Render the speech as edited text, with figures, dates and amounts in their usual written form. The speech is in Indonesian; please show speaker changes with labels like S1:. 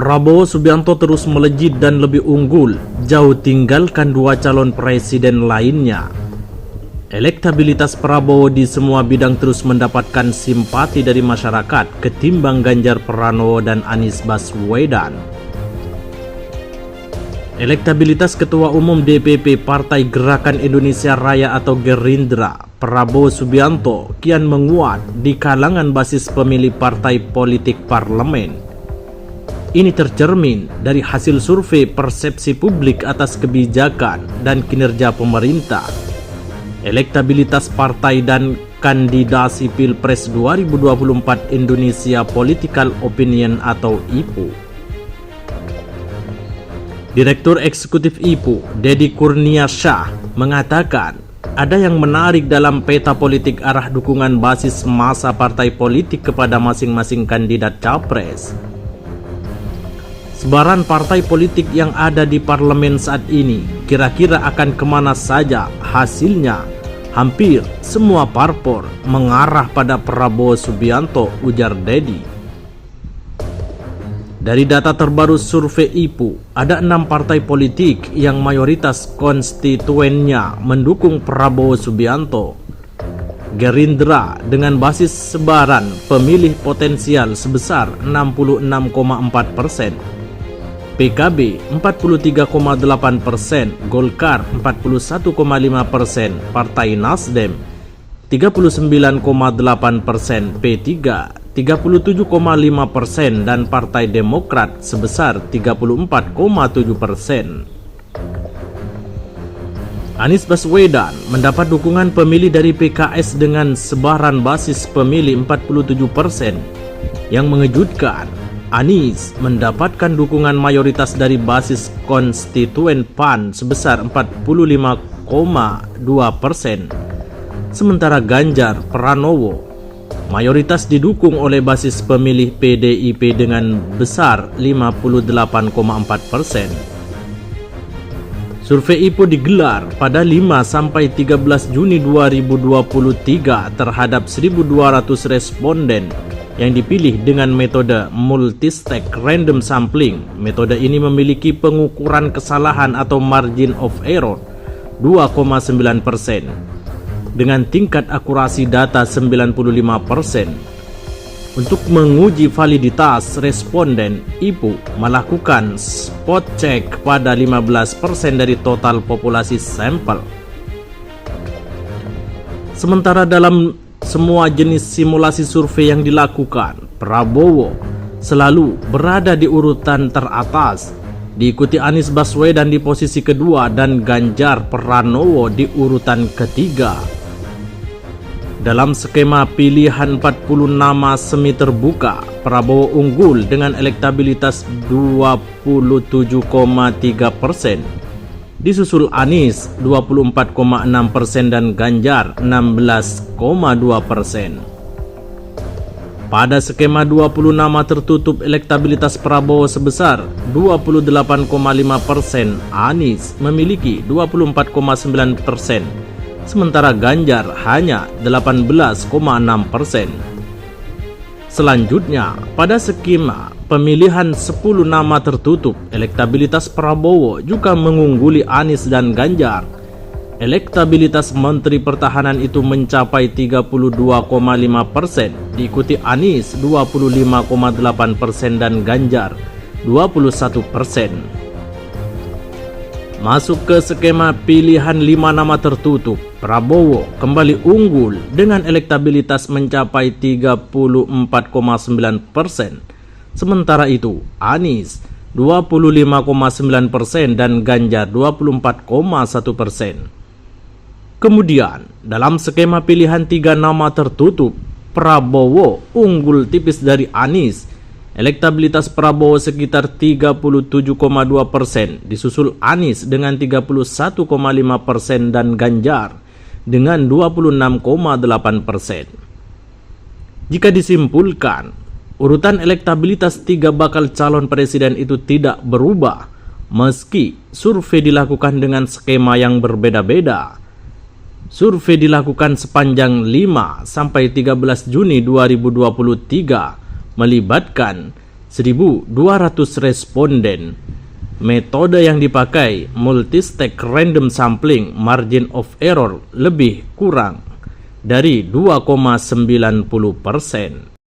S1: Prabowo Subianto terus melejit dan lebih unggul, jauh tinggalkan dua calon presiden lainnya. Elektabilitas Prabowo di semua bidang terus mendapatkan simpati dari masyarakat ketimbang Ganjar Pranowo dan Anies Baswedan. Elektabilitas Ketua Umum DPP Partai Gerakan Indonesia Raya atau Gerindra, Prabowo Subianto, kian menguat di kalangan basis pemilih partai politik parlemen. Ini tercermin dari hasil survei persepsi publik atas kebijakan dan kinerja pemerintah. Elektabilitas partai dan kandidasi Pilpres 2024 Indonesia Political Opinion atau IPO. Direktur Eksekutif IPO, Deddy Kurniasyah, mengatakan ada yang menarik dalam peta politik arah dukungan basis massa partai politik kepada masing-masing kandidat capres. Sebaran partai politik yang ada di parlemen saat ini kira-kira akan kemana saja hasilnya? Hampir semua parpor mengarah pada Prabowo Subianto, ujar Deddy. Dari data terbaru survei IPO, ada 6 partai politik yang mayoritas konstituennya mendukung Prabowo Subianto. Gerindra dengan basis sebaran pemilih potensial sebesar 66,4%. PKB 43,8%, Golkar 41,5%, Partai Nasdem 39,8%, P3 37,5% dan Partai Demokrat sebesar 34,7%. Anies Baswedan mendapat dukungan pemilih dari PKS dengan sebaran basis pemilih 47%. Yang mengejutkan, Anies mendapatkan dukungan mayoritas dari basis konstituen PAN sebesar 45,2%. Sementara Ganjar Pranowo mayoritas didukung oleh basis pemilih PDIP dengan besar 58,4%. Survei IPO digelar pada 5-13 Juni 2023 terhadap 1.200 responden yang dipilih dengan metode multi-stage random sampling. Metode ini memiliki pengukuran kesalahan atau margin of error 2,9% dengan tingkat akurasi data 95%. Untuk menguji validitas responden, IPO melakukan spot check pada 15% dari total populasi sampel. Sementara dalam semua jenis simulasi survei yang dilakukan, Prabowo selalu berada di urutan teratas, diikuti Anies Baswedan di posisi kedua dan Ganjar Pranowo di urutan ketiga. Dalam skema pilihan 40 nama semi terbuka, Prabowo unggul dengan elektabilitas 27,3%. Disusul Anies 24,6% dan Ganjar 16,2%. Pada skema 20 nama tertutup, elektabilitas Prabowo sebesar 28,5%, Anies memiliki 24,9%, sementara Ganjar hanya 18,6%. Selanjutnya, pada skema pemilihan 10 nama tertutup, elektabilitas Prabowo juga mengungguli Anies dan Ganjar. Elektabilitas Menteri Pertahanan itu mencapai 32,5%, diikuti Anies 25,8% dan Ganjar 21%. Masuk ke skema pilihan 5 nama tertutup, Prabowo kembali unggul dengan elektabilitas mencapai 34,9%. Sementara itu, Anies 25,9% dan Ganjar 24,1%. Kemudian, dalam skema pilihan 3 nama tertutup, Prabowo unggul tipis dari Anies. Elektabilitas Prabowo sekitar 37,2%, disusul Anies dengan 31,5% dan Ganjar dengan 26,8%. Jika disimpulkan, urutan elektabilitas 3 bakal calon presiden itu tidak berubah meski survei dilakukan dengan skema yang berbeda-beda. Survei dilakukan sepanjang 5-13 Juni 2023 melibatkan 1.200 responden. Metode yang dipakai multi-stage random sampling, margin of error lebih kurang dari 2,90%.